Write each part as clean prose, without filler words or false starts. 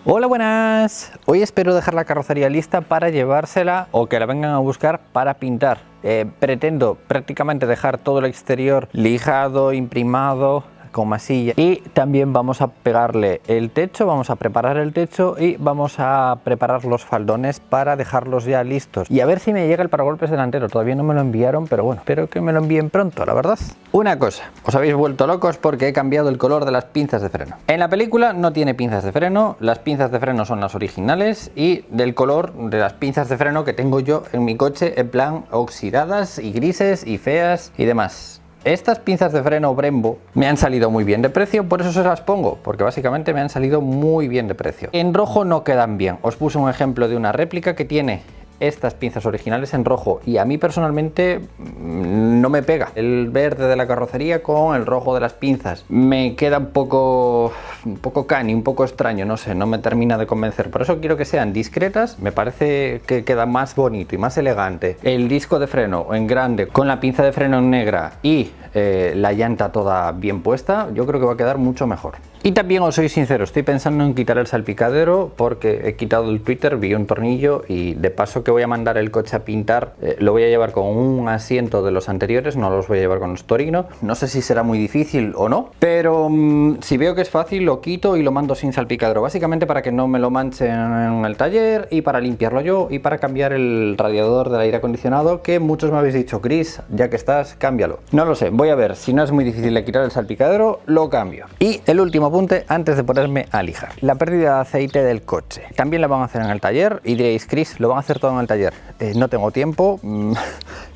Hola, buenas. Hoy espero dejar la carrocería lista para llevársela o que la vengan a buscar para pintar. Pretendo prácticamente dejar todo el exterior lijado, imprimado con masilla, y también vamos a pegarle el techo, vamos a preparar el techo y vamos a preparar los faldones para dejarlos ya listos. Y a ver si me llega el paragolpes delantero. Todavía no me lo enviaron, pero bueno, espero que me lo envíen pronto, la verdad. Una cosa, os habéis vuelto locos porque he cambiado el color de las pinzas de freno. En la película no tiene pinzas de freno, las pinzas de freno son las originales y del color de las pinzas de freno que tengo yo en mi coche, en plan oxidadas y grises y feas y demás. Estas pinzas de freno Brembo me han salido muy bien de precio, por eso se las pongo, porque básicamente me han salido muy bien de precio. En rojo no quedan bien. Os puse un ejemplo de una réplica que tiene estas pinzas originales en rojo y a mí personalmente no me pega el verde de la carrocería con el rojo de las pinzas. Me queda un poco cani, un poco extraño, no sé, no me termina de convencer. Por eso quiero que sean discretas, me parece que queda más bonito y más elegante. El disco de freno en grande con la pinza de freno en negra y la llanta toda bien puesta, yo creo que va a quedar mucho mejor. Y también os soy sincero, estoy pensando en quitar el salpicadero porque he quitado el tweeter, vi un tornillo y de paso que voy a mandar el coche a pintar, lo voy a llevar con un asiento de los anteriores, no los voy a llevar con los Torino. No sé si será muy difícil o no, pero si veo que es fácil lo quito y lo mando sin salpicadero, básicamente para que no me lo manchen en el taller y para limpiarlo yo y para cambiar el radiador del aire acondicionado, que muchos me habéis dicho, Chris, ya que estás, cámbialo. No lo sé, voy a ver, si no es muy difícil de quitar el salpicadero, lo cambio. Y el último apunte antes de ponerme a lijar: la pérdida de aceite del coche. También la van a hacer en el taller y diréis, Chris, lo van a hacer todo en el taller. No tengo tiempo,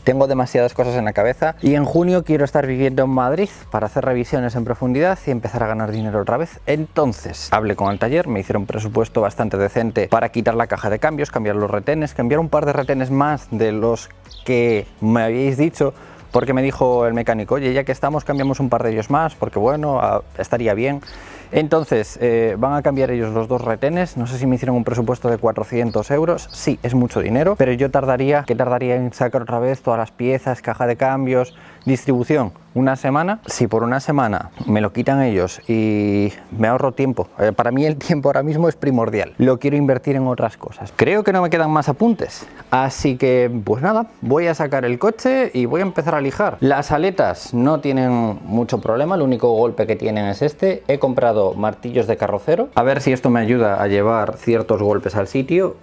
tengo demasiadas cosas en la cabeza y en junio quiero estar viviendo en Madrid para hacer revisiones en profundidad y empezar a ganar dinero otra vez. Entonces hablé con el taller, me hicieron un presupuesto bastante decente para quitar la caja de cambios, cambiar los retenes, cambiar un par de retenes más de los que me habíais dicho, porque me dijo el mecánico, oye, ya que estamos, cambiamos un par de ellos más, porque bueno, estaría bien. Entonces van a cambiar ellos los dos retenes. No sé si me hicieron un presupuesto de 400 euros. Sí, es mucho dinero, pero yo tardaría en sacar otra vez todas las piezas, caja de cambios, distribución, una semana. Si por una semana me lo quitan ellos y me ahorro tiempo, para mí el tiempo ahora mismo es primordial, lo quiero invertir en otras cosas. Creo que no me quedan más apuntes, así que pues nada, voy a sacar el coche y voy a empezar a lijar. Las aletas no tienen mucho problema, el único golpe que tienen es este. He comprado martillos de carrocero, a ver si esto me ayuda a llevar ciertos golpes al sitio.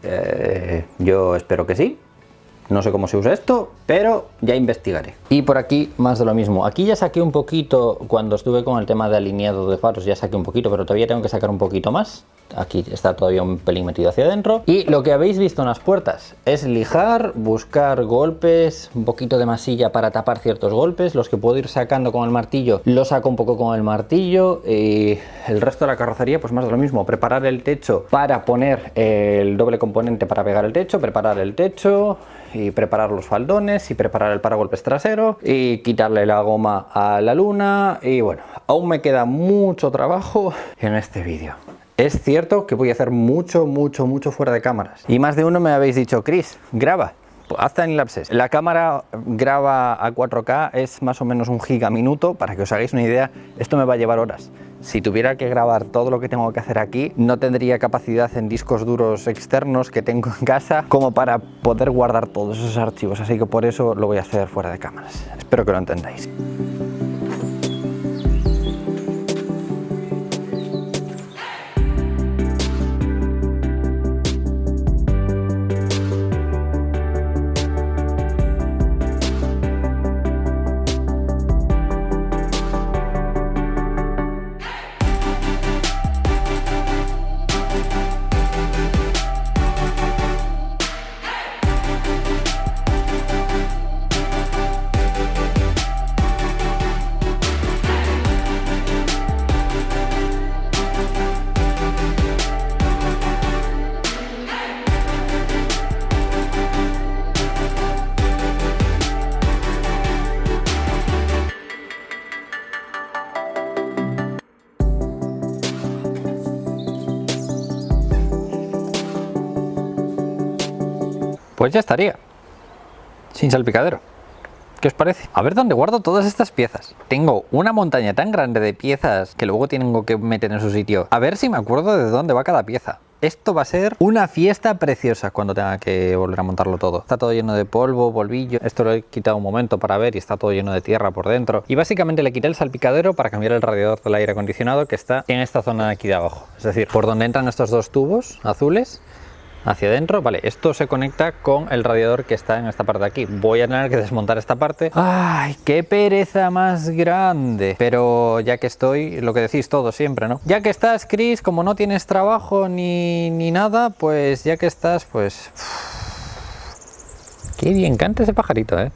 Yo espero que sí. No sé cómo se usa esto, pero ya investigaré. Y por aquí más de lo mismo. Aquí ya saqué un poquito, cuando estuve con el tema de alineado de faros ya saqué un poquito, pero todavía tengo que sacar un poquito más. Aquí está todavía un pelín metido hacia adentro. Y lo que habéis visto en las puertas es lijar, buscar golpes, un poquito de masilla para tapar ciertos golpes. Los que puedo ir sacando con el martillo, los saco un poco con el martillo. Y el resto de la carrocería, pues más de lo mismo. Preparar el techo para poner el doble componente para pegar el techo, preparar el techo y preparar los faldones y preparar el paragolpes trasero y quitarle la goma a la luna. Y bueno, aún me queda mucho trabajo en este vídeo. Es cierto que voy a hacer mucho fuera de cámaras. Y más de uno me habéis dicho, Chris, graba, haz timelapses. La cámara graba a 4K, es más o menos 1 gigaminuto. Para que os hagáis una idea, esto me va a llevar horas. Si tuviera que grabar todo lo que tengo que hacer aquí, no tendría capacidad en discos duros externos que tengo en casa como para poder guardar todos esos archivos. Así que por eso lo voy a hacer fuera de cámaras. Espero que lo entendáis. Pues ya estaría, sin salpicadero. ¿Qué os parece? A ver dónde guardo todas estas piezas. Tengo una montaña tan grande de piezas que luego tengo que meter en su sitio. A ver si me acuerdo de dónde va cada pieza. esto va a ser una fiesta preciosa cuando tenga que volver a montarlo todo. Está todo lleno de polvo, polvillo. Esto lo he quitado un momento para ver y está todo lleno de tierra por dentro. Y básicamente le quité el salpicadero para cambiar el radiador del aire acondicionado que está en esta zona de aquí de abajo. Es decir, por donde entran estos dos tubos azules hacia adentro. Vale, esto se conecta con el radiador que está en esta parte de aquí. Voy a tener que desmontar esta parte. ¡Ay, qué pereza más grande! Pero ya que estoy, lo que decís todos siempre, ¿no? Ya que estás, Chris, como no tienes trabajo ni nada, pues ya que estás, pues... Qué bien canta ese pajarito, ¿eh?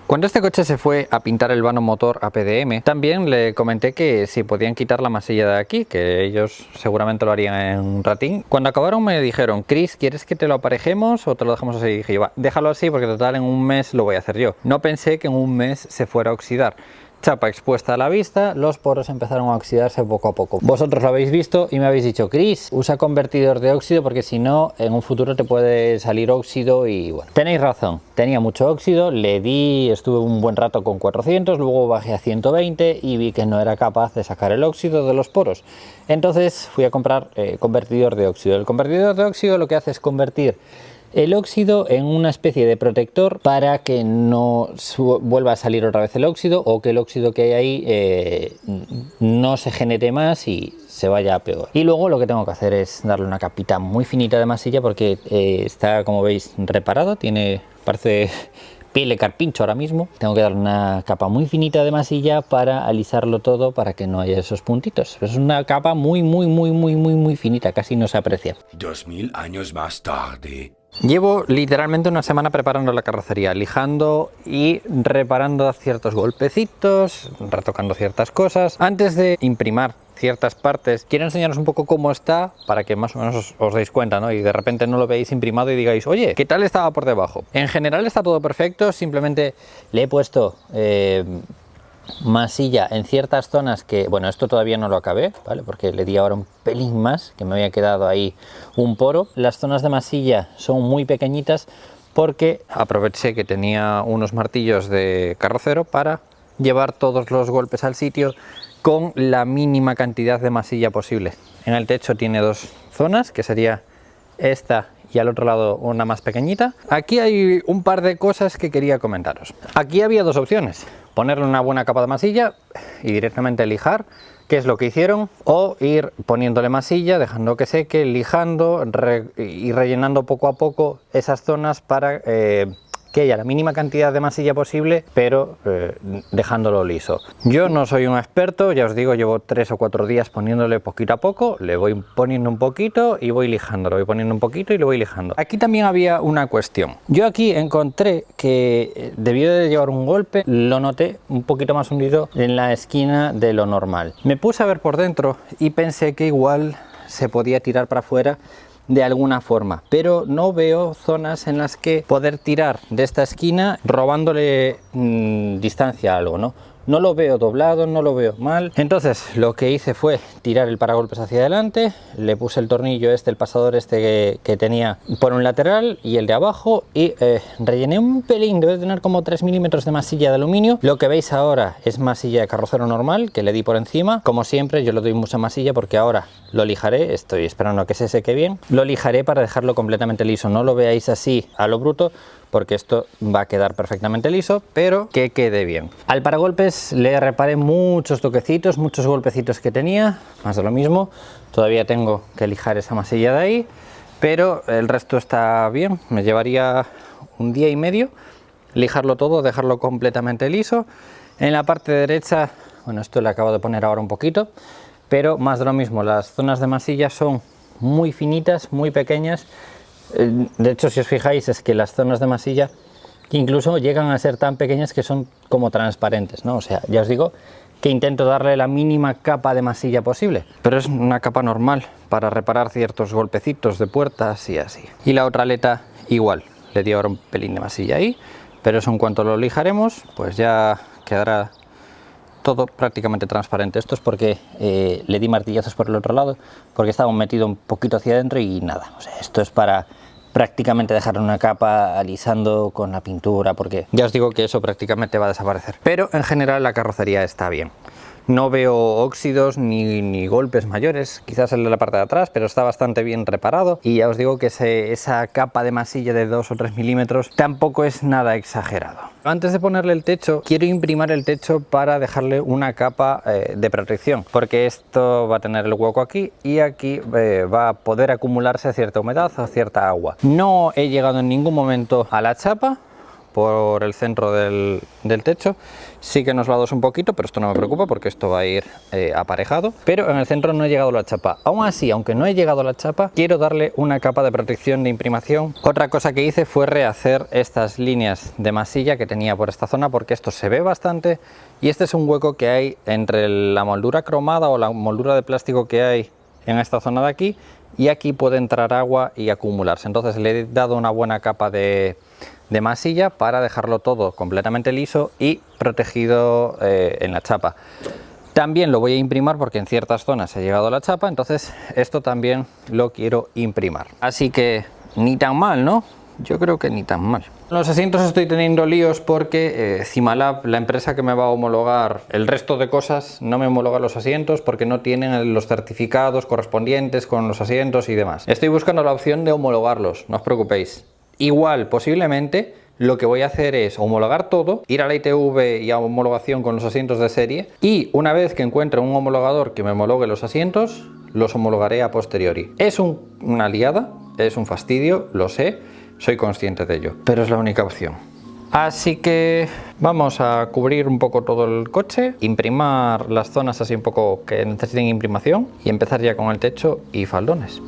Cuando este coche se fue a pintar el vano motor a PDM, también le comenté que si podían quitar la masilla de aquí, que ellos seguramente lo harían en un ratín. Cuando acabaron me dijeron, Chris, ¿quieres que te lo aparejemos o te lo dejamos así? Y dije, va, déjalo así porque total en un mes lo voy a hacer yo. No pensé que en un mes se fuera a oxidar. Chapa expuesta a la vista, los poros empezaron a oxidarse poco a poco. Vosotros lo habéis visto y me habéis dicho, Chris, usa convertidor de óxido porque si no, en un futuro te puede salir óxido y bueno. Tenéis razón, tenía mucho óxido, le di, estuve un buen rato con 400, luego bajé a 120 y vi que no era capaz de sacar el óxido de los poros. Entonces fui a comprar convertidor de óxido. El convertidor de óxido lo que hace es convertir el óxido en una especie de protector para que no vuelva a salir otra vez el óxido o que el óxido que hay ahí no se genere más y se vaya a peor. Y luego lo que tengo que hacer es darle una capita muy finita de masilla porque está, como veis, reparado, parece piel de carpincho ahora mismo. Tengo que darle una capa muy finita de masilla para alisarlo todo para que no haya esos puntitos. Es una capa muy finita, casi no se aprecia. 2000 años más tarde. Llevo literalmente una semana preparando la carrocería, lijando y reparando ciertos golpecitos, retocando ciertas cosas. Antes de imprimar ciertas partes, quiero enseñaros un poco cómo está para que más o menos os deis cuenta, ¿no? Y de repente no lo veáis imprimado y digáis, oye, ¿qué tal estaba por debajo? En general está todo perfecto, simplemente le he puesto masilla en ciertas zonas que, bueno, esto todavía no lo acabé, ¿vale? Porque le di ahora un pelín más, que me había quedado ahí un poro. Las zonas de masilla son muy pequeñitas porque aproveché que tenía unos martillos de carrocero para llevar todos los golpes al sitio con la mínima cantidad de masilla posible. En el techo tiene dos zonas, que sería esta y al otro lado una más pequeñita. Aquí hay un par de cosas que quería comentaros. Aquí había dos opciones: ponerle una buena capa de masilla y directamente lijar, que es lo que hicieron, o ir poniéndole masilla, dejando que seque, lijando y rellenando poco a poco esas zonas para que haya la mínima cantidad de masilla posible, pero dejándolo liso. Yo no soy un experto, ya os digo, llevo 3 o 4 días poniéndole poquito a poco, le voy poniendo un poquito y voy lijando, le voy poniendo un poquito y le voy lijando. Aquí también había una cuestión. Yo aquí encontré que debió de llevar un golpe, lo noté un poquito más hundido en la esquina de lo normal. Me puse a ver por dentro y pensé que igual se podía tirar para afuera de alguna forma, pero no veo zonas en las que poder tirar de esta esquina robándole distancia a algo, ¿no? No lo veo doblado, no lo veo mal. Entonces lo que hice fue tirar el paragolpes hacia adelante, le puse el tornillo el pasador que tenía por un lateral y el de abajo y rellené un pelín, debe tener como 3 milímetros de masilla de aluminio. Lo que veis ahora es masilla de carrocero normal que le di por encima. Como siempre yo le doy mucha masilla porque ahora lo lijaré, estoy esperando a que se seque bien. Lo lijaré para dejarlo completamente liso, no lo veáis así a lo bruto, porque esto va a quedar perfectamente liso, pero que quede bien. Al paragolpes le reparé muchos toquecitos, muchos golpecitos que tenía, más de lo mismo. Todavía tengo que lijar esa masilla de ahí, pero el resto está bien. Me llevaría un día y medio lijarlo todo, dejarlo completamente liso. En la parte derecha, bueno, esto le acabo de poner ahora un poquito, pero más de lo mismo. Las zonas de masilla son muy finitas, muy pequeñas, De hecho, si os fijáis, es que las zonas de masilla incluso llegan a ser tan pequeñas que son como transparentes, ¿no? O sea, ya os digo que intento darle la mínima capa de masilla posible, pero es una capa normal para reparar ciertos golpecitos de puertas y así. Y la otra aleta igual, le di ahora un pelín de masilla ahí, pero eso en cuanto lo lijaremos, pues ya quedará todo prácticamente transparente. Esto es porque le di martillazos por el otro lado, porque estaba metido un poquito hacia adentro y nada. O sea, esto es para prácticamente dejar una capa alisando con la pintura, porque ya os digo que eso prácticamente va a desaparecer. Pero en general la carrocería está bien. No veo óxidos ni golpes mayores, quizás el de la parte de atrás, pero está bastante bien reparado. Y ya os digo que esa capa de masilla de 2 o 3 milímetros tampoco es nada exagerado. Antes de ponerle el techo, quiero imprimar el techo para dejarle una capa de protección, porque esto va a tener el hueco aquí y aquí va a poder acumularse cierta humedad o cierta agua. No he llegado en ningún momento a la chapa por el centro del techo. Sí que nos lados un poquito, pero esto no me preocupa porque esto va a ir aparejado, pero en el centro no he llegado a la chapa. Aún así, aunque no he llegado a la chapa, quiero darle una capa de protección de imprimación. Otra cosa que hice fue rehacer estas líneas de masilla que tenía por esta zona, porque esto se ve bastante y este es un hueco que hay entre la moldura cromada o la moldura de plástico que hay en esta zona de aquí, y aquí puede entrar agua y acumularse. Entonces le he dado una buena capa de masilla para dejarlo todo completamente liso y protegido en la chapa. También lo voy a imprimir porque en ciertas zonas he llegado a la chapa, entonces esto también lo quiero imprimir. Así que ni tan mal, ¿no? Yo creo que ni tan mal. Los asientos estoy teniendo líos porque Cimalab, la empresa que me va a homologar el resto de cosas, no me homologa los asientos porque no tienen los certificados correspondientes con los asientos y demás. Estoy buscando la opción de homologarlos, no os preocupéis. Igual, posiblemente, lo que voy a hacer es homologar todo, ir a la ITV y a homologación con los asientos de serie, y una vez que encuentre un homologador que me homologue los asientos, los homologaré a posteriori. Es una liada, es un fastidio, lo sé, soy consciente de ello, pero es la única opción. Así que vamos a cubrir un poco todo el coche, imprimir las zonas así un poco que necesiten imprimación y empezar ya con el techo y faldones.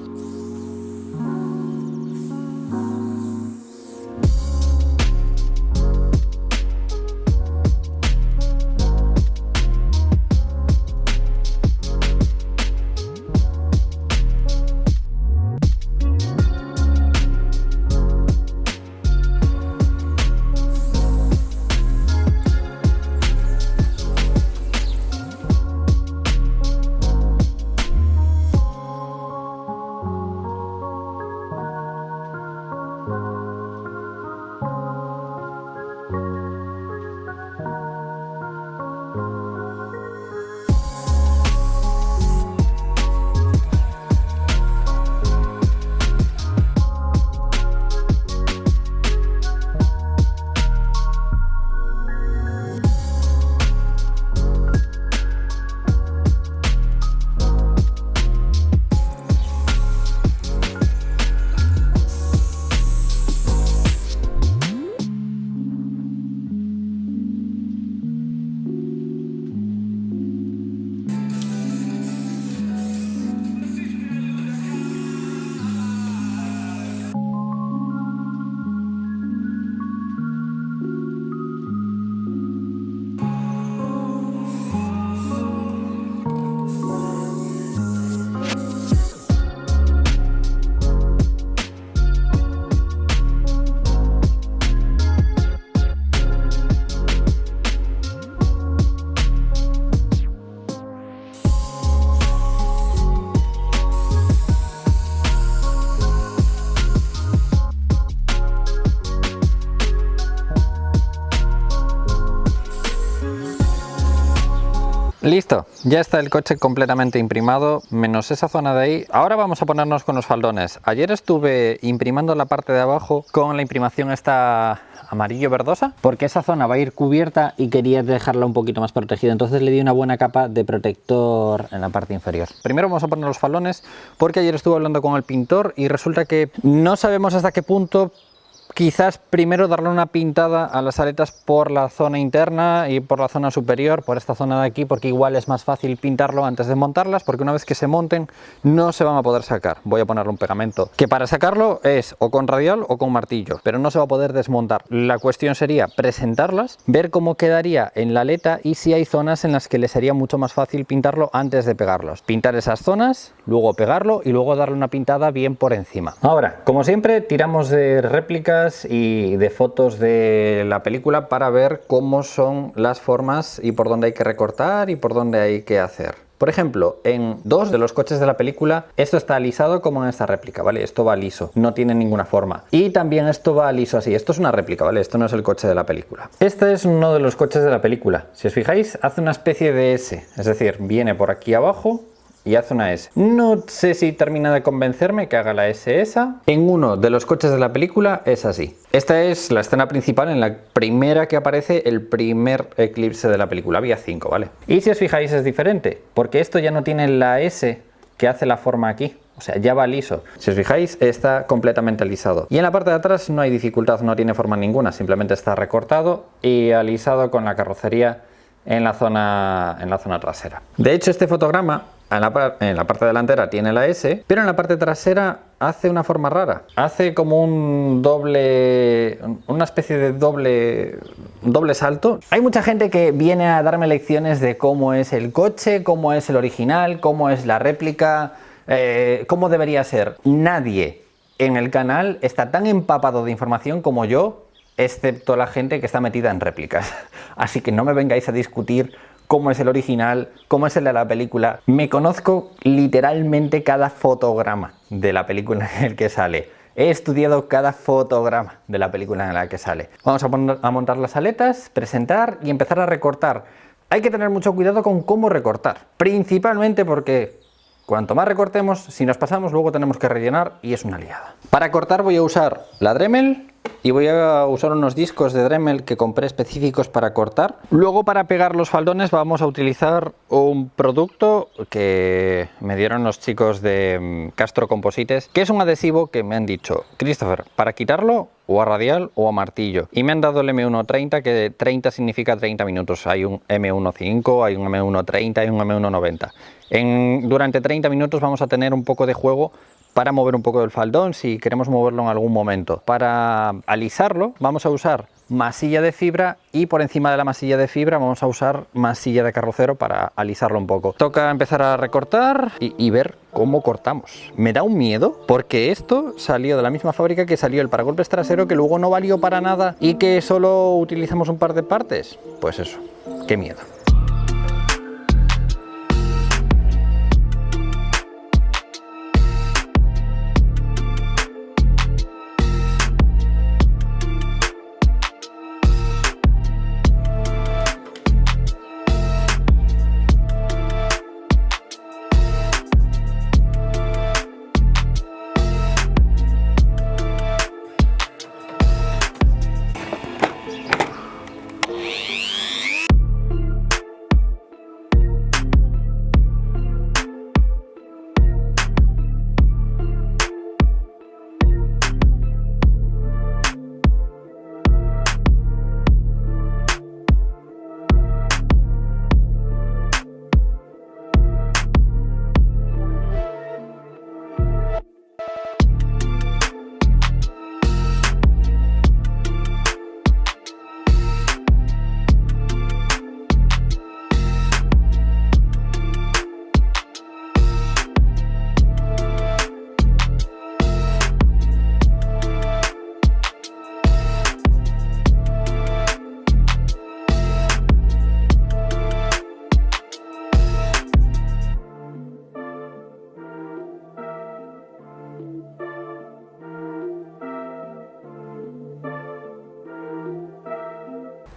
Listo, ya está el coche completamente imprimado, menos esa zona de ahí. Ahora vamos a ponernos con los faldones. Ayer estuve imprimando la parte de abajo con la imprimación esta amarillo verdosa, porque esa zona va a ir cubierta y quería dejarla un poquito más protegida, entonces le di una buena capa de protector en la parte inferior. Primero vamos a poner los faldones porque ayer estuve hablando con el pintor y resulta que no sabemos hasta qué punto Quizás primero darle una pintada a las aletas por la zona interna y por la zona superior, por esta zona de aquí, porque igual es más fácil pintarlo antes de montarlas, porque una vez que se monten no se van a poder sacar. Voy a ponerle un pegamento que para sacarlo es o con radial o con martillo, pero no se va a poder desmontar. La cuestión sería presentarlas, ver cómo quedaría en la aleta y si hay zonas en las que le sería mucho más fácil pintarlo antes de pegarlos. Pintar esas zonas, luego pegarlo y luego darle una pintada bien por encima. Ahora, como siempre, tiramos de réplicas y de fotos de la película para ver cómo son las formas y por dónde hay que recortar y por dónde hay que hacer. Por ejemplo, en dos de los coches de la película esto está alisado como en esta réplica, ¿vale? Esto va liso, no tiene ninguna forma. Y también esto va liso así, esto es una réplica, ¿vale? Esto no es el coche de la película. Este es uno de los coches de la película. Si os fijáis, hace una especie de S, es decir, viene por aquí abajo y hace una S. No sé si termina de convencerme que haga la S esa. En uno de los coches de la película es así. Esta es la escena principal, en la primera que aparece el primer eclipse de la película. Había 5, ¿vale? Y si os fijáis es diferente, porque esto ya no tiene la S que hace la forma aquí. O sea, ya va liso. Si os fijáis, está completamente alisado. Y en la parte de atrás no hay dificultad, no tiene forma ninguna. Simplemente está recortado y alisado con la carrocería en la zona trasera. De hecho, este fotograma en la parte delantera tiene la S, pero en la parte trasera hace una forma rara. Hace como una especie de doble salto. Hay mucha gente que viene a darme lecciones de cómo es el coche, cómo es el original, cómo es la réplica, cómo debería ser. Nadie en el canal está tan empapado de información como yo, excepto la gente que está metida en réplicas. Así que no me vengáis a discutir cómo es el original, cómo es el de la película. Me conozco literalmente cada fotograma de la película en el que sale. He estudiado cada fotograma de la película en la que sale. Vamos a montar las aletas, presentar y empezar a recortar. Hay que tener mucho cuidado con cómo recortar, principalmente porque cuanto más recortemos, si nos pasamos luego tenemos que rellenar y es una liada. Para cortar voy a usar la Dremel y voy a usar unos discos de Dremel que compré específicos para cortar. Luego, para pegar los faldones vamos a utilizar un producto que me dieron los chicos de Castro Composites, que es un adhesivo que me han dicho: Christopher, para quitarlo o a radial o a martillo, y me han dado el M130, que 30 significa 30 minutos. Hay un M15, hay un M130, hay un M190. Durante 30 minutos vamos a tener un poco de juego para mover un poco del faldón si queremos moverlo en algún momento. Para alisarlo vamos a usar masilla de fibra y por encima de la masilla de fibra vamos a usar masilla de carrocero para alisarlo un poco. Toca empezar a recortar y ver cómo cortamos. Me da un miedo porque esto salió de la misma fábrica que salió el paragolpes trasero, que luego no valió para nada y que solo utilizamos un par de partes. Pues eso, qué miedo.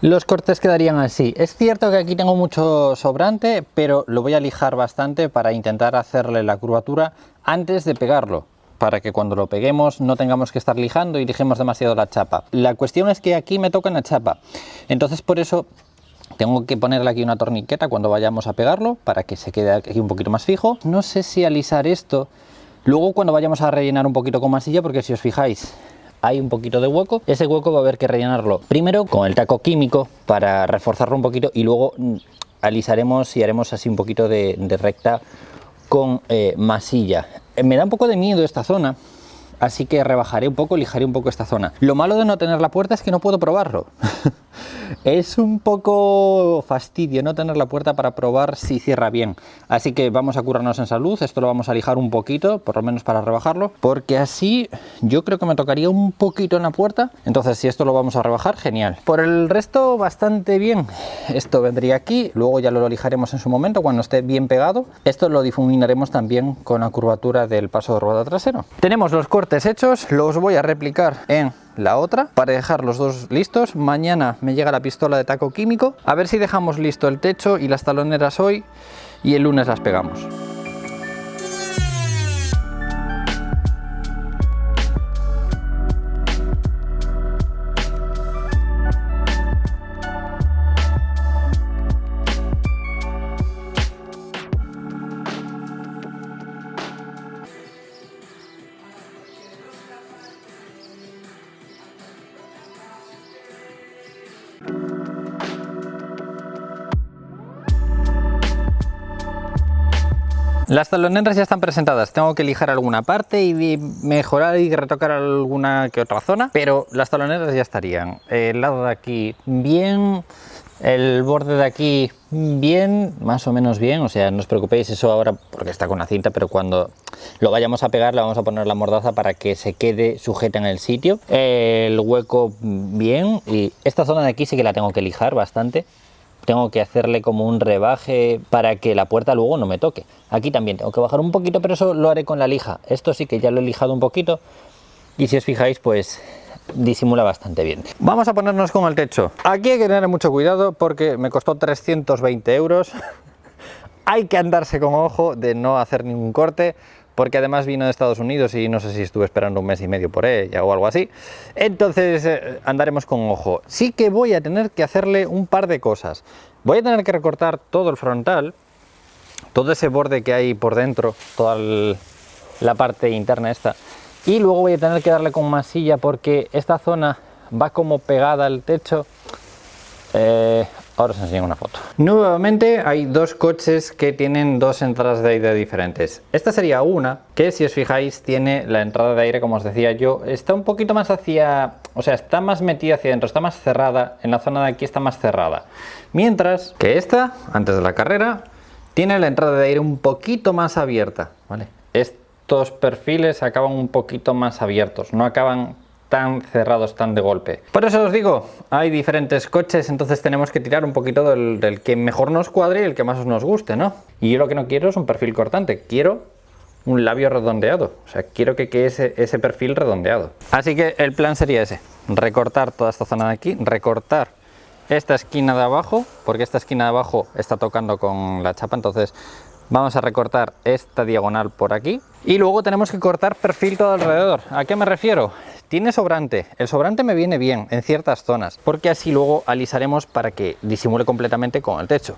Los cortes quedarían así. Es cierto que aquí tengo mucho sobrante, pero lo voy a lijar bastante para intentar hacerle la curvatura antes de pegarlo, para que cuando lo peguemos no tengamos que estar lijando y lijemos demasiado la chapa. La cuestión es que aquí me toca en la chapa, entonces por eso tengo que ponerle aquí una torniqueta cuando vayamos a pegarlo para que se quede aquí un poquito más fijo. No sé si alisar esto luego cuando vayamos a rellenar un poquito con masilla, porque si os fijáis hay un poquito de hueco. Ese hueco va a haber que rellenarlo primero con el taco químico para reforzarlo un poquito y luego alisaremos y haremos así un poquito de recta con masilla. Me da un poco de miedo esta zona, así que rebajaré un poco, lijaré un poco esta zona. Lo malo de no tener la puerta es que no puedo probarlo. Es un poco fastidio no tener la puerta para probar si cierra bien. Así que vamos a curarnos en salud. Esto lo vamos a lijar un poquito, por lo menos para rebajarlo, porque así yo creo que me tocaría un poquito en la puerta. Entonces, si esto lo vamos a rebajar, genial. Por el resto, bastante bien. Esto vendría aquí, luego ya lo lijaremos en su momento cuando esté bien pegado. Esto lo difuminaremos también con la curvatura del paso de rueda trasero. Tenemos los cortes hechos, los voy a replicar en la otra para dejar los dos listos. Mañana me llega la pistola de taco químico, a ver si dejamos listo el techo y las taloneras hoy y el lunes las pegamos. Las taloneras ya están presentadas, tengo que lijar alguna parte y mejorar y retocar alguna que otra zona, pero las taloneras ya estarían. El lado de aquí bien, el borde de aquí bien, más o menos bien, o sea, no os preocupéis eso ahora porque está con la cinta, pero cuando lo vayamos a pegar le vamos a poner la mordaza para que se quede sujeta en el sitio. El hueco bien, y esta zona de aquí sí que la tengo que lijar bastante. Tengo que hacerle como un rebaje para que la puerta luego no me toque. Aquí también tengo que bajar un poquito, pero eso lo haré con la lija. Esto sí que ya lo he lijado un poquito y si os fijáis pues disimula bastante bien. Vamos a ponernos con el techo. Aquí hay que tener mucho cuidado porque me costó 320 euros. Hay que andarse con ojo de no hacer ningún corte, porque además vino de Estados Unidos y no sé si estuve esperando un mes y medio por ella o algo así. Entonces andaremos con ojo. Sí que voy a tener que hacerle un par de cosas. Voy a tener que recortar todo el frontal, todo ese borde que hay por dentro, toda la parte interna esta. Y luego voy a tener que darle con masilla porque esta zona va como pegada al techo. Ahora os enseño una foto. Nuevamente hay dos coches que tienen dos entradas de aire diferentes. Esta sería una que, si os fijáis, tiene la entrada de aire, como os decía yo, está un poquito más hacia, o sea, está más metida hacia adentro, está más cerrada, en la zona de aquí está más cerrada. Mientras que esta, antes de la carrera, tiene la entrada de aire un poquito más abierta, ¿vale? Estos perfiles acaban un poquito más abiertos, no acaban tan cerrados, tan de golpe. Por eso os digo, hay diferentes coches, entonces tenemos que tirar un poquito del que mejor nos cuadre y el que más nos guste, ¿no? Y yo lo que no quiero es un perfil cortante, quiero un labio redondeado, o sea, quiero que quede ese perfil redondeado. Así que el plan sería ese, recortar toda esta zona de aquí, recortar esta esquina de abajo, porque esta esquina de abajo está tocando con la chapa, entonces vamos a recortar esta diagonal por aquí y luego tenemos que cortar perfil todo alrededor. ¿A qué me refiero? Tiene sobrante, el sobrante me viene bien en ciertas zonas, porque así luego alisaremos para que disimule completamente con el techo.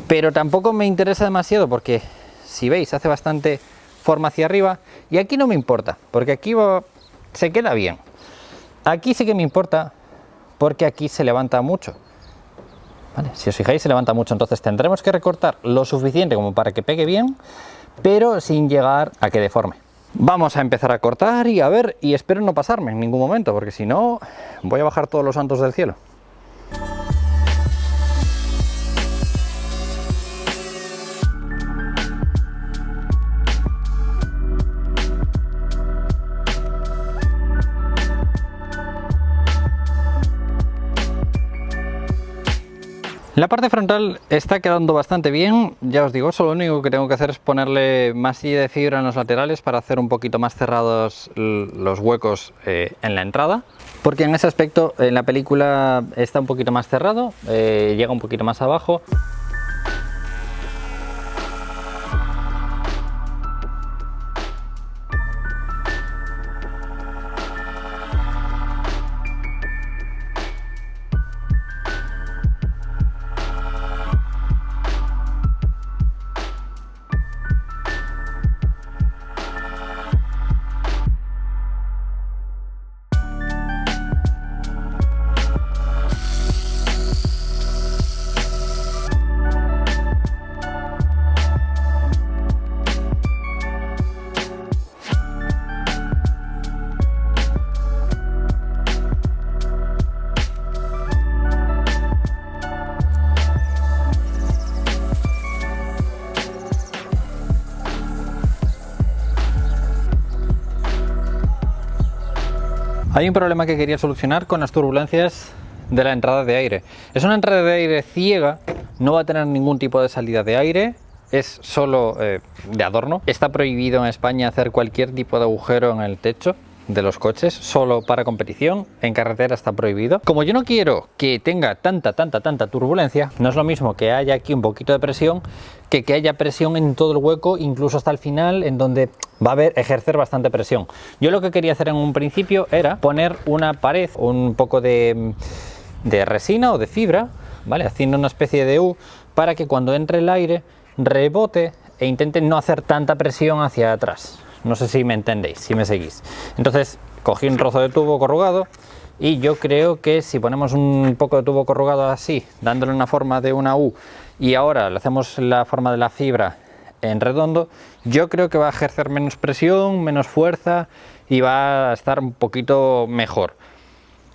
Pero tampoco me interesa demasiado porque, si veis, hace bastante forma hacia arriba y aquí no me importa, porque aquí se queda bien. Aquí sí que me importa porque aquí se levanta mucho. Vale, si os fijáis se levanta mucho, entonces tendremos que recortar lo suficiente como para que pegue bien, pero sin llegar a que deforme. Vamos a empezar a cortar y a ver, y espero no pasarme en ningún momento, porque si no voy a bajar todos los santos del cielo. La parte frontal está quedando bastante bien, ya os digo, solo lo único que tengo que hacer es ponerle masilla de fibra en los laterales para hacer un poquito más cerrados los huecos en la entrada, porque en ese aspecto en la película está un poquito más cerrado, llega un poquito más abajo. Hay un problema que quería solucionar con las turbulencias de la entrada de aire. Es una entrada de aire ciega, no va a tener ningún tipo de salida de aire, es solo de adorno. Está prohibido en España hacer cualquier tipo de agujero en el techo de los coches, solo para competición. En carretera está prohibido. Como yo no quiero que tenga tanta turbulencia, no es lo mismo que haya aquí un poquito de presión que haya presión en todo el hueco, incluso hasta el final, en donde va a ejercer bastante presión. Yo lo que quería hacer en un principio era poner una pared, un poco de resina o de fibra, ¿vale? Haciendo una especie de U para que cuando entre el aire rebote e intente no hacer tanta presión hacia atrás. No sé si me entendéis, si me seguís. Entonces cogí un trozo de tubo corrugado y yo creo que si ponemos un poco de tubo corrugado así, dándole una forma de una U, y ahora le hacemos la forma de la fibra en redondo, yo creo que va a ejercer menos presión, menos fuerza y va a estar un poquito mejor.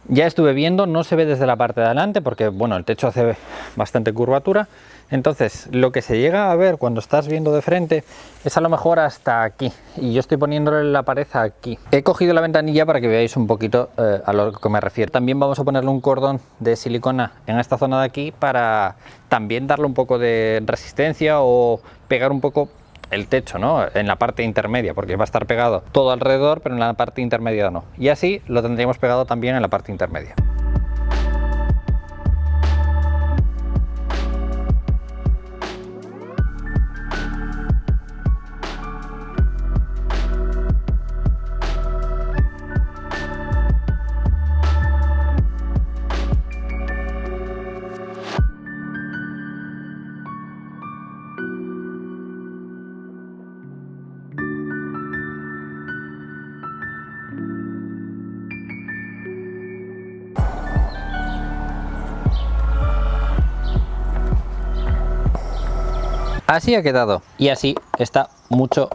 Ya estuve viendo, no se ve desde la parte de adelante porque bueno, el techo hace bastante curvatura, entonces lo que se llega a ver cuando estás viendo de frente es a lo mejor hasta aquí, y yo estoy poniéndole la pared aquí. He cogido la ventanilla para que veáis un poquito a lo que me refiero. También vamos a ponerle un cordón de silicona en esta zona de aquí para también darle un poco de resistencia o pegar un poco el techo, ¿no? En la parte intermedia, porque va a estar pegado todo alrededor, pero en la parte intermedia no. Y así lo tendríamos pegado también en la parte intermedia. Así ha quedado y así está mucho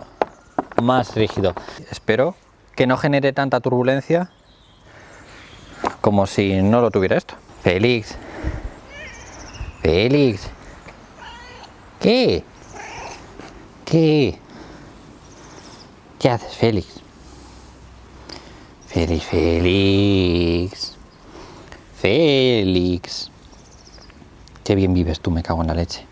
más rígido. Espero que no genere tanta turbulencia como si no lo tuviera esto. Félix, Félix, ¿qué? ¿Qué? ¿Qué haces, Félix? Félix. Félix. Qué bien vives tú, me cago en la leche.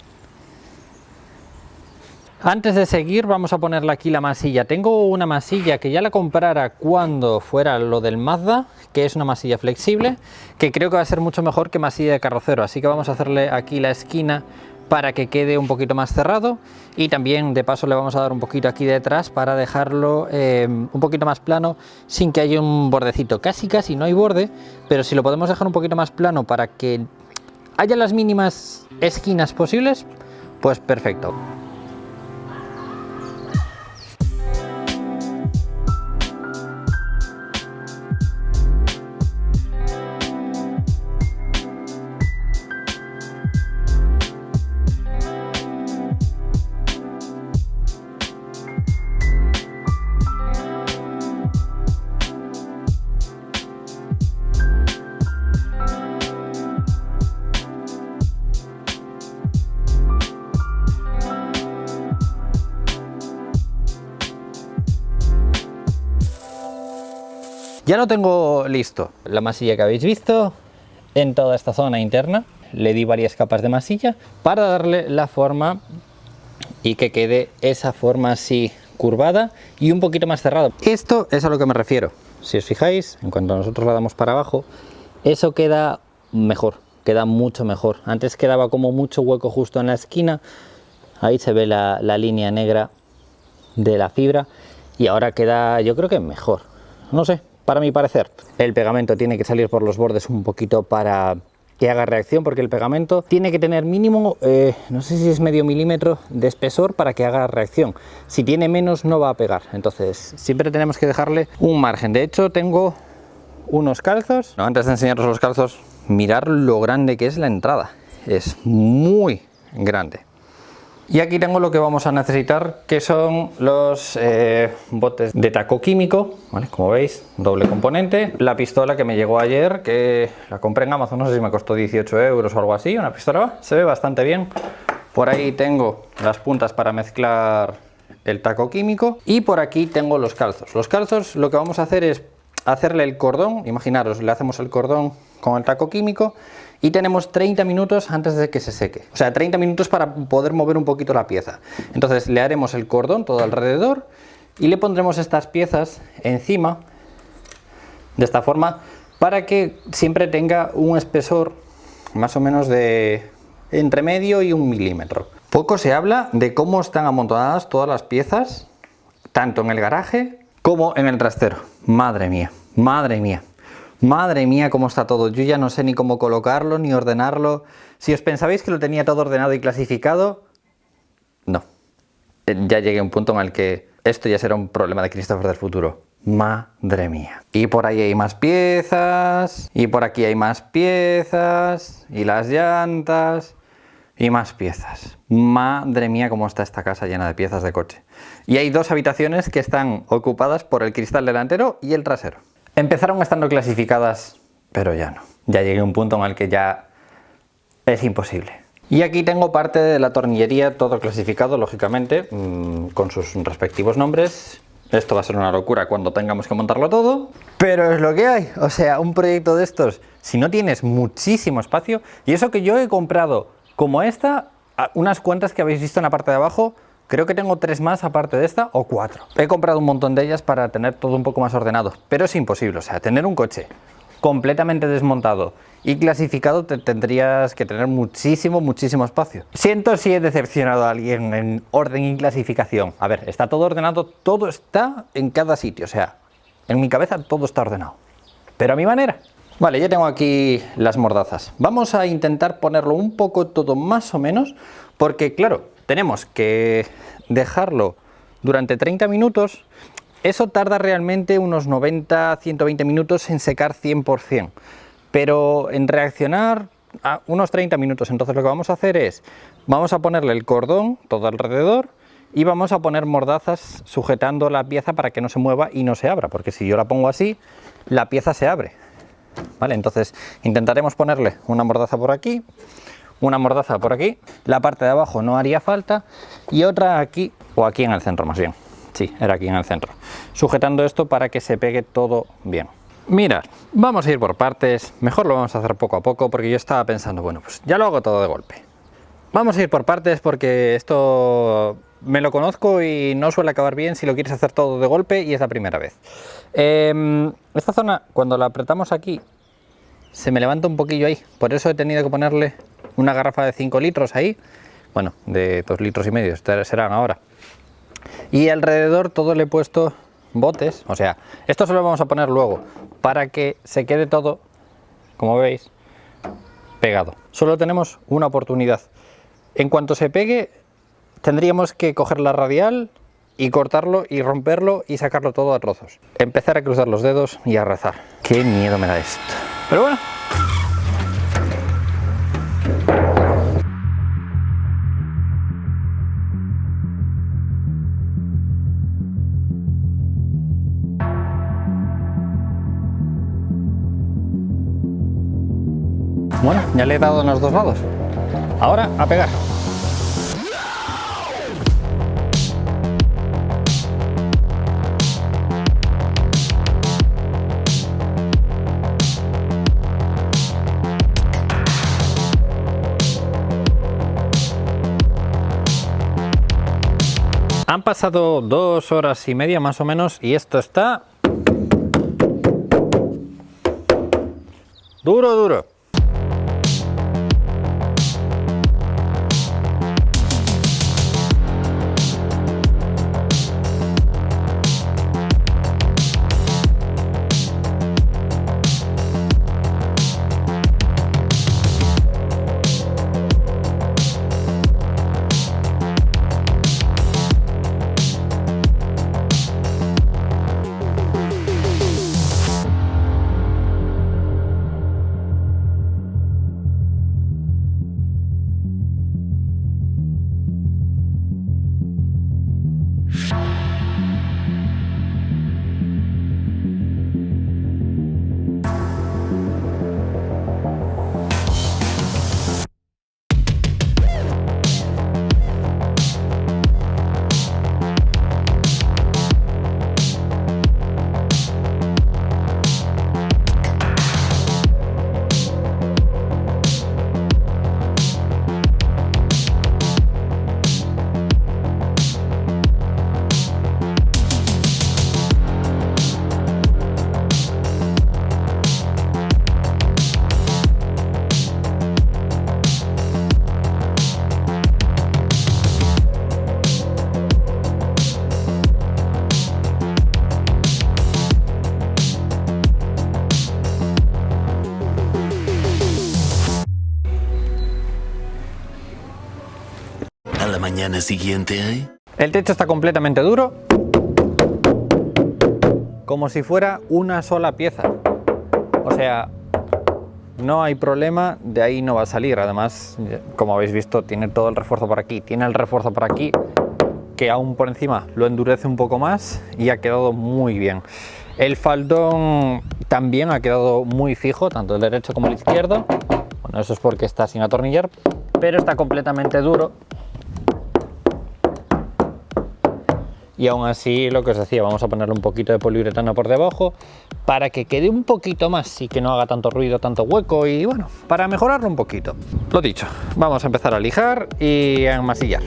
Antes de seguir vamos a ponerle aquí la masilla. Tengo una masilla que ya la comprara cuando fuera lo del Mazda, que es una masilla flexible, que creo que va a ser mucho mejor que masilla de carrocero, así que vamos a hacerle aquí la esquina para que quede un poquito más cerrado, y también de paso le vamos a dar un poquito aquí detrás para dejarlo un poquito más plano sin que haya un bordecito. Casi no hay borde, pero si lo podemos dejar un poquito más plano para que haya las mínimas esquinas posibles, pues perfecto. Ya lo tengo listo, la masilla que habéis visto en toda esta zona interna. Le di varias capas de masilla para darle la forma y que quede esa forma así curvada y un poquito más cerrado. Esto es a lo que me refiero. Si os fijáis, en cuanto nosotros la damos para abajo, eso queda mejor, queda mucho mejor. Antes quedaba como mucho hueco justo en la esquina, ahí se ve la línea negra de la fibra, y ahora queda, yo creo que mejor, no sé. Para mi parecer, el pegamento tiene que salir por los bordes un poquito para que haga reacción, porque el pegamento tiene que tener mínimo, no sé si es medio milímetro de espesor para que haga reacción. Si tiene menos no va a pegar, entonces siempre tenemos que dejarle un margen. De hecho tengo unos calzos. Antes de enseñaros los calzos, mirad lo grande que es la entrada, es muy grande. Y aquí tengo lo que vamos a necesitar, que son los botes de taco químico, ¿vale? Como veis, doble componente. La pistola que me llegó ayer, que la compré en Amazon, no sé si me costó 18 euros o algo así. Una pistola, se ve bastante bien. Por ahí tengo las puntas para mezclar el taco químico, y por aquí tengo los calzos. Los calzos, lo que vamos a hacer es hacerle el cordón. Imaginaros, le hacemos el cordón con el taco químico y tenemos 30 minutos antes de que se seque. O sea, 30 minutos para poder mover un poquito la pieza. Entonces le haremos el cordón todo alrededor y le pondremos estas piezas encima de esta forma para que siempre tenga un espesor más o menos de entre medio y 1 milímetro. Poco se habla de cómo están amontonadas todas las piezas, tanto en el garaje como en el trastero. Madre mía, madre mía. Madre mía, cómo está todo. Yo ya no sé ni cómo colocarlo, ni ordenarlo. Si os pensabais que lo tenía todo ordenado y clasificado, no. Ya llegué a un punto en el que esto ya será un problema de Christopher del futuro. Madre mía. Y por ahí hay más piezas, y por aquí hay más piezas, y las llantas, y más piezas. Madre mía, cómo está esta casa llena de piezas de coche. Y hay 2 habitaciones que están ocupadas por el cristal delantero y el trasero. Empezaron estando clasificadas, pero ya no. Ya llegué a un punto en el que ya es imposible. Y aquí tengo parte de la tornillería, todo clasificado, lógicamente, con sus respectivos nombres. Esto va a ser una locura cuando tengamos que montarlo todo, pero es lo que hay. O sea, un proyecto de estos, si no tienes muchísimo espacio, y eso que yo he comprado como esta, unas cuantas que habéis visto en la parte de abajo. Creo que tengo 3 más aparte de esta, o 4. He comprado un montón de ellas para tener todo un poco más ordenado, pero es imposible. O sea, tener un coche completamente desmontado y clasificado tendrías que tener muchísimo espacio. Siento si he decepcionado a alguien en orden y clasificación. A ver, está todo ordenado, todo está en cada sitio. O sea, en mi cabeza todo está ordenado, pero a mi manera. Vale, ya tengo aquí las mordazas. Vamos a intentar ponerlo un poco todo más o menos, porque claro, tenemos que dejarlo durante 30 minutos. Eso tarda realmente unos 90-120 minutos en secar 100%, pero en reaccionar a unos 30 minutos. Entonces lo que vamos a hacer es, vamos a ponerle el cordón todo alrededor y vamos a poner mordazas sujetando la pieza para que no se mueva y no se abra, porque si yo la pongo así, la pieza se abre. Vale, entonces intentaremos ponerle una mordaza por aquí, una mordaza por aquí, la parte de abajo no haría falta, y otra aquí, o aquí en el centro más bien, sí, era aquí en el centro, sujetando esto para que se pegue todo bien. Mirad, vamos a ir por partes, mejor lo vamos a hacer poco a poco, porque yo estaba pensando, bueno, pues ya lo hago todo de golpe. Vamos a ir por partes porque esto me lo conozco y no suele acabar bien si lo quieres hacer todo de golpe y es la primera vez. Esta zona, cuando la apretamos aquí, se me levanta un poquillo ahí, por eso he tenido que ponerle una garrafa de 5 litros ahí, bueno, de 2 litros y medio serán ahora. Y alrededor todo le he puesto botes, o sea, esto se lo vamos a poner luego, para que se quede todo, como veis, pegado. Solo tenemos una oportunidad. En cuanto se pegue, tendríamos que coger la radial y cortarlo y romperlo y sacarlo todo a trozos. Empezar a cruzar los dedos y a rezar. Qué miedo me da esto. Pero bueno. Bueno, ya le he dado en los 2 lados. Ahora a pegar. Han pasado 2 horas y media más o menos y esto está duro. mañana siguiente. El techo está completamente duro, como si fuera una sola pieza. O sea, no hay problema, de ahí no va a salir. Además, como habéis visto, tiene todo el refuerzo por aquí, tiene el refuerzo por aquí, que aún por encima lo endurece un poco más y ha quedado muy bien. El faldón también ha quedado muy fijo, tanto el derecho como el izquierdo. Bueno, eso es porque está sin atornillar, pero está completamente duro. Y aún así, lo que os decía, vamos a ponerle un poquito de poliuretano por debajo para que quede un poquito más y que no haga tanto ruido, tanto hueco, y bueno, para mejorarlo un poquito. Lo dicho, vamos a empezar a lijar y a enmasillar.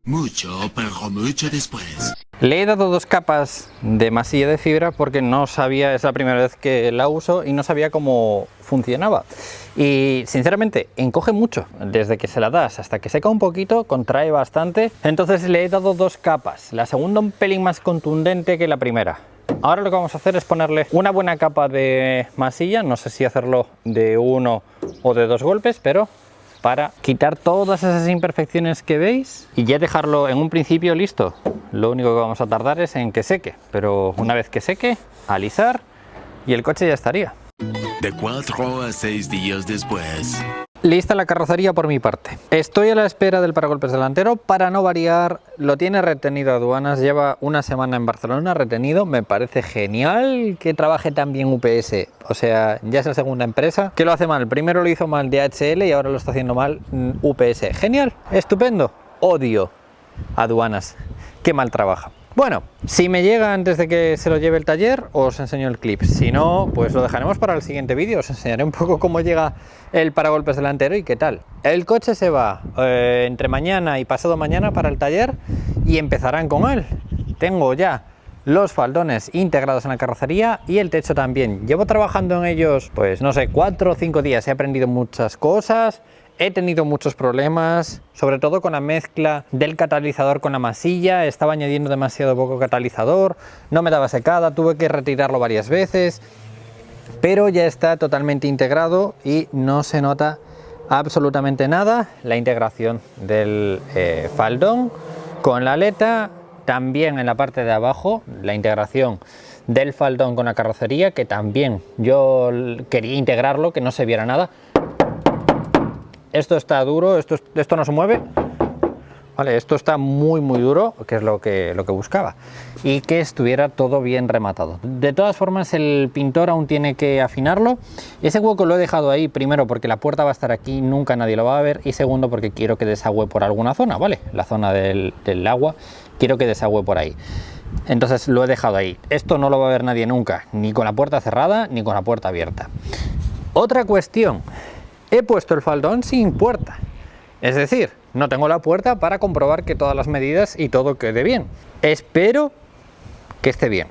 Mucho, pero mucho después. Le he dado 2 capas de masilla de fibra porque no sabía, es la primera vez que la uso y no sabía cómo funcionaba. Y sinceramente encoge mucho, desde que se la das hasta que seca un poquito, contrae bastante. Entonces le he dado 2 capas, la segunda un pelín más contundente que la primera. Ahora lo que vamos a hacer es ponerle una buena capa de masilla, no sé si hacerlo de 1 o de 2 golpes, pero para quitar todas esas imperfecciones que veis y ya dejarlo en un principio listo. Lo único que vamos a tardar es en que seque, pero una vez que seque, alisar y el coche ya estaría. De 4 a 6 días después. Lista la carrocería por mi parte. Estoy a la espera del paragolpes delantero. Para no variar, lo tiene retenido aduanas. Lleva una semana en Barcelona retenido. Me parece genial que trabaje tan bien UPS. O sea, ya es la segunda empresa que lo hace mal. Primero lo hizo mal DHL y ahora lo está haciendo mal UPS. Genial, estupendo. Odio aduanas. Qué mal trabaja. Bueno, si me llega antes de que se lo lleve el taller, os enseño el clip. Si no, pues lo dejaremos para el siguiente vídeo. Os enseñaré un poco cómo llega el paragolpes delantero y qué tal. El coche se va entre mañana y pasado mañana para el taller y empezarán con él. Tengo ya los faldones integrados en la carrocería y el techo también. Llevo trabajando en ellos, pues no sé, 4 o 5 días. He aprendido muchas cosas. He tenido muchos problemas, sobre todo con la mezcla del catalizador con la masilla. Estaba añadiendo demasiado poco catalizador, no me daba secada, tuve que retirarlo varias veces, pero ya está totalmente integrado y no se nota absolutamente nada. La integración del faldón con la aleta, también en la parte de abajo, la integración del faldón con la carrocería, que también yo quería integrarlo, que no se viera nada. Esto está duro, esto no se mueve. ¿vale? Esto está muy duro, que es lo que buscaba, y que estuviera todo bien rematado. De todas formas, el pintor aún tiene que afinarlo. Ese hueco lo he dejado ahí, primero porque la puerta va a estar aquí, nunca nadie lo va a ver, y segundo porque quiero que desagüe por alguna zona, ¿vale? La zona del agua, quiero que desagüe por ahí. Entonces lo he dejado ahí. Esto no lo va a ver nadie nunca, ni con la puerta cerrada, ni con la puerta abierta. Otra cuestión, he puesto el faldón sin puerta. Es decir, no tengo la puerta para comprobar que todas las medidas y todo quede bien. Espero que esté bien,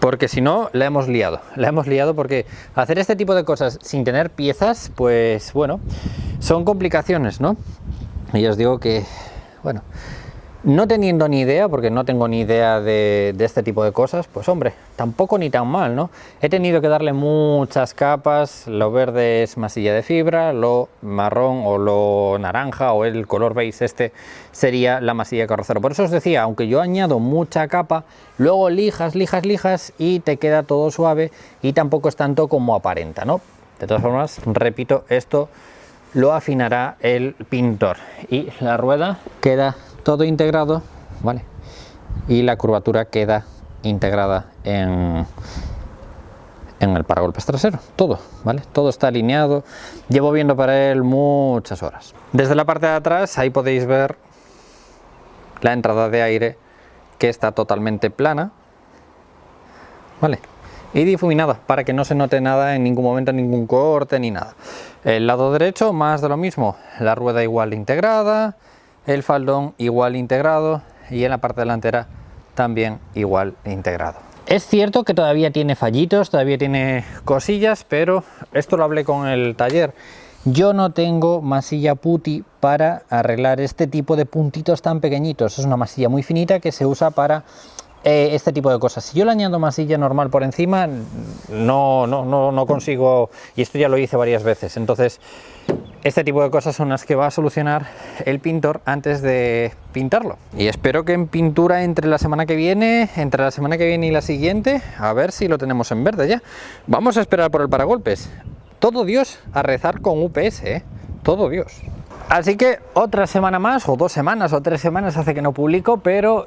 porque si no, la hemos liado. La hemos liado porque hacer este tipo de cosas sin tener piezas, pues bueno, son complicaciones, ¿no? Y os digo que, bueno, no teniendo ni idea, porque no tengo ni idea de este tipo de cosas, pues hombre, tampoco ni tan mal, ¿no? He tenido que darle muchas capas. Lo verde es masilla de fibra, lo marrón o lo naranja o el color beige este sería la masilla de carrocero. Por eso os decía, aunque yo añado mucha capa, luego lijas y te queda todo suave y tampoco es tanto como aparenta, ¿no? De todas formas, repito, esto lo afinará el pintor y la rueda queda todo integrado, ¿vale? Y la curvatura queda integrada en el paragolpes trasero, todo, ¿vale? Todo está alineado. Llevo viendo para él muchas horas. Desde la parte de atrás, ahí podéis ver la entrada de aire, que está totalmente plana, ¿vale? Y difuminada para que no se note nada en ningún momento, ningún corte ni nada. El lado derecho, más de lo mismo, la rueda igual integrada, el faldón igual integrado y en la parte delantera también igual integrado. Es cierto que todavía tiene fallitos, todavía tiene cosillas, pero esto lo hablé con el taller. Yo no tengo masilla putty para arreglar este tipo de puntitos tan pequeñitos. Es una masilla muy finita que se usa para este tipo de cosas. Si yo le añado masilla normal por encima, no consigo, y esto ya lo hice varias veces. Entonces, este tipo de cosas son las que va a solucionar el pintor antes de pintarlo. Y espero que en pintura entre la semana que viene y la siguiente, a ver si lo tenemos en verde ya. Vamos a esperar por el paragolpes. Todo Dios a rezar con UPS, ¿eh? Todo Dios. Así que otra semana más, o 2 semanas o 3 semanas hace que no publico, pero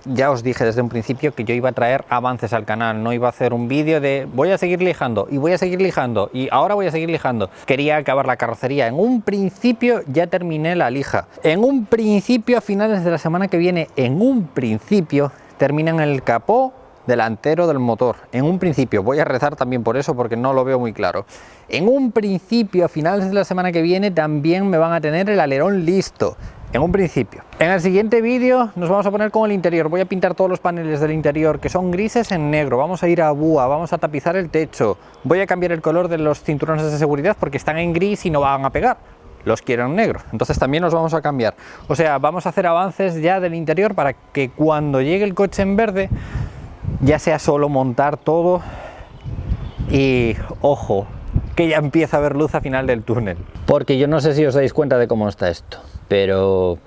ya os dije desde un principio que yo iba a traer avances al canal, no iba a hacer un vídeo de voy a seguir lijando y voy a seguir lijando y ahora voy a seguir lijando. Quería acabar la carrocería. En un principio ya terminé la lija. En un principio, a finales de la semana que viene, en un principio terminan el capó delantero del motor. En un principio, voy a rezar también por eso porque no lo veo muy claro. En un principio, a finales de la semana que viene, también me van a tener el alerón listo. En un principio. En el siguiente vídeo nos vamos a poner con el interior. Voy a pintar todos los paneles del interior que son grises en negro. Vamos a ir a búa, vamos a tapizar el techo. Voy a cambiar el color de los cinturones de seguridad porque están en gris y no van a pegar. Los quiero en negro, entonces también los vamos a cambiar. O sea, vamos a hacer avances ya del interior para que cuando llegue el coche en verde ya sea solo montar todo y ojo, que ya empieza a haber luz a final del túnel. Porque yo no sé si os dais cuenta de cómo está esto, pero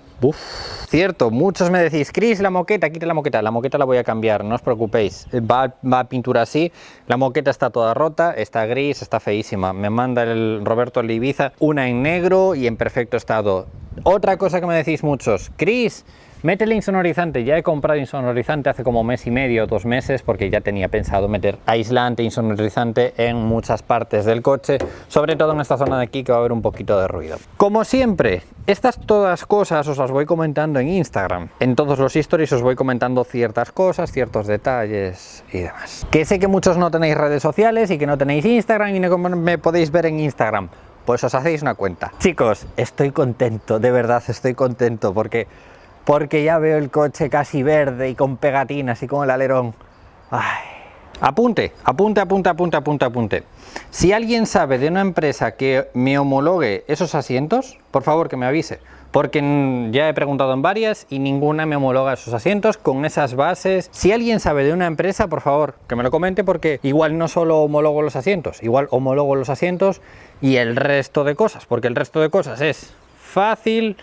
cierto, muchos me decís, Chris, la moqueta, quita la moqueta la voy a cambiar, no os preocupéis, va a pintura así. La moqueta está toda rota, está gris, está feísima. Me manda el Roberto el Ibiza una en negro y en perfecto estado. Otra cosa que me decís muchos, Chris, métele insonorizante. Ya he comprado insonorizante hace como 1 mes y medio, 2 meses, porque ya tenía pensado meter aislante, insonorizante en muchas partes del coche, sobre todo en esta zona de aquí que va a haber un poquito de ruido. Como siempre, estas todas cosas os las voy comentando en Instagram. En todos los stories os voy comentando ciertas cosas, ciertos detalles y demás. Que sé que muchos no tenéis redes sociales y que no tenéis Instagram y no me podéis ver en Instagram. Pues os hacéis una cuenta. Chicos, estoy contento, de verdad estoy contento porque ya veo el coche casi verde y con pegatinas y con el alerón. Ay. Apunte. Si alguien sabe de una empresa que me homologue esos asientos, por favor que me avise, porque ya he preguntado en varias y ninguna me homologa esos asientos con esas bases. Si alguien sabe de una empresa, por favor que me lo comente, porque igual no solo homologo los asientos, igual homologo los asientos y el resto de cosas, porque el resto de cosas es fácil,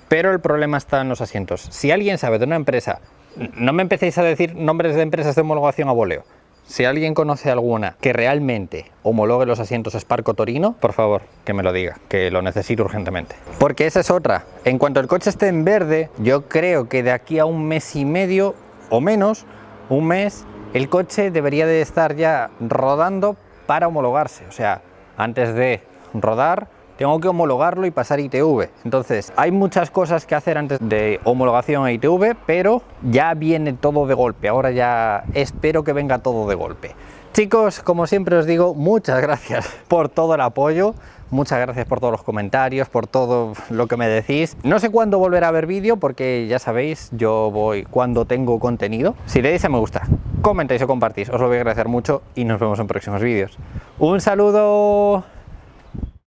pero el problema está en los asientos. Si alguien sabe de una empresa, no me empecéis a decir nombres de empresas de homologación a voleo, Si alguien conoce alguna que realmente homologue los asientos Sparco Torino, por favor, que me lo diga, que lo necesito urgentemente. Porque esa es otra. En cuanto el coche esté en verde, yo creo que de aquí a un mes y medio o menos, un mes, el coche debería de estar ya rodando para homologarse. O sea, antes de rodar, tengo que homologarlo y pasar ITV. Entonces, hay muchas cosas que hacer antes de homologación a ITV, pero ya viene todo de golpe. Ahora ya espero que venga todo de golpe. Chicos, como siempre os digo, muchas gracias por todo el apoyo. Muchas gracias por todos los comentarios, por todo lo que me decís. No sé cuándo volverá a haber vídeo, porque ya sabéis, yo voy cuando tengo contenido. Si le dais a me gusta, comentáis o compartís, os lo voy a agradecer mucho y nos vemos en próximos vídeos. ¡Un saludo!